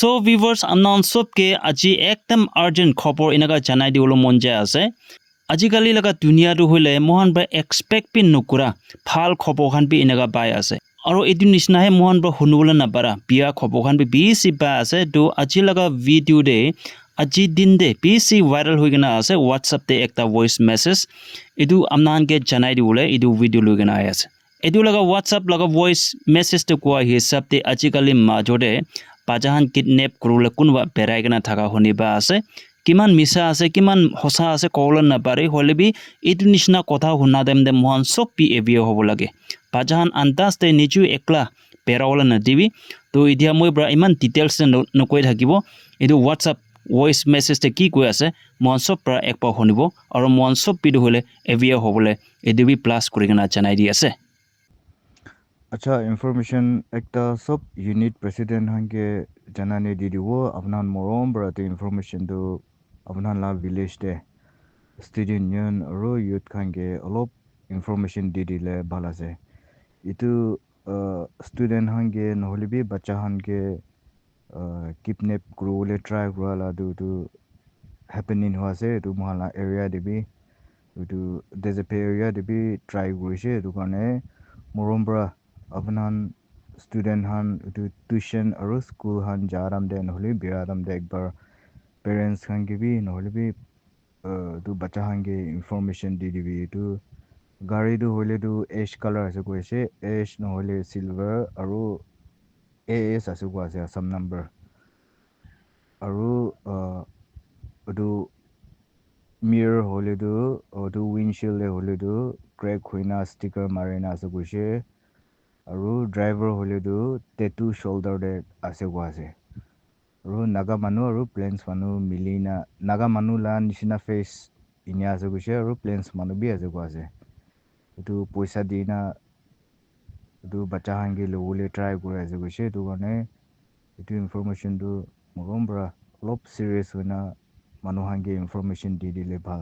So viewers amnon sobke aji ekdam urgent khobor inaga janai diolo monje ase আজিকালি লগা দুনিয়াটো হইলে মহান বা এক্সপেক্ট পি নকৰা ভাল খবৰ খান বি এনেকা পাই আছে আৰু এদিন নিচিনাহে মহান বা শুনিবলৈ নাপাৰা বিয়া খবৰ খান বি বেছি পাই আছে তো আজি লগা ভিডিও দে আজি দিন দে বেছি ভাইরাল হৈ গনা আছে হোৱাটছআপ তে একটা ভয়েস মেসেজ এটো আমনানকে জানাই দিবলে এটো ভিডিও লৈ গনা আছে এটো লগা হোৱাটছআপ লগা ভয়েস মেসেজ তে কোৱা হিচাপ তে আজিকালি মাজতে পাজাহান কিডনেপ কৰলে কোনবা বেৰাই গনা থাকা শুনিবা আছে কিমান মিছা আছে কিমান হসা আছে কবলৈ নাপাৰে হলে বি এইটো নিচিনা কথা শুনা দেম মহান সব পি এভিও হ'ব লাগে পাজাহান আন্তাজতে নিজু একলা পেৰাৱলা নদিবি তো এতিয়া মই ইমান ডিটেইলছ নকৈ থাকিব এইটো হোৱাটছআপ ভয়েস মেসেজতে কি কৈ আছে মহান সব পৰা এক পা শুনিব আৰু মহান সব পিটো হলে এভিও হ'বলে এইটো বি প্লাছ কৰি কিনা জনাই দি আছে अच्छा इन्फॉर्मेशन एक सब यूनिट प्रेसिडेंट हंगे जनाने दी वो अपना मोरम बराते इन्फॉर्मेशन तो अपना ला विलेज दे स्टूडेंट यून रो यूथ हंगे अलोप इन्फॉर्मेशन दी ले बाला से इतु स्टूडेंट हंगे नहले भी बच्चा हंगे किडनैप करोले ट्राई करोला दो हैपनिंग हुआ से तो महला एरिया दे भी तो डेजर्ट एरिया दे भी ट्राई करिसे तो काने मोरम बरा अपना स्टूडेंट हान ट्यूशन और स्कूल हान जाराम दे नहले बिरादम दे एक बार पेरेंट्स हान के भी नहले भी तो बच्चा हान के इन्फॉर्मेशन दी भी तो गाड़ी तो होले तो एश कलर ऐसे कोई से एश नहले सिल्वर और एएस ऐसे कोई से सम नंबर और तो mirror होले तो windshield होले तो क्रैक होइना स्टिकर मारेना ऐसे कोई से আৰু ড্ৰাইভাৰ হলেতো টেটু শোল্ডাৰ দে আছে কোৱা আছে আৰু নাগা মানুহ আৰু প্লেন্স মানুহ মিলি না নাগা মানুহ লা নিচিনা ফেচ ইনিয়া আছে কৈছে আৰু প্লেন্স মানুহ বি আছে কোৱা আছে এইটো পইচা দি না এইটো বাচ্চা হাংগে ল'বলৈ ট্ৰাই কৰি আছে কৈছে এইটো কাৰণে এইটো ইনফৰমেশ্যনটো মৰম পৰা অলপ চিৰিয়াছ হৈ না মানুহ হাংগে ইনফৰমেশ্যন দি দিলে ভাল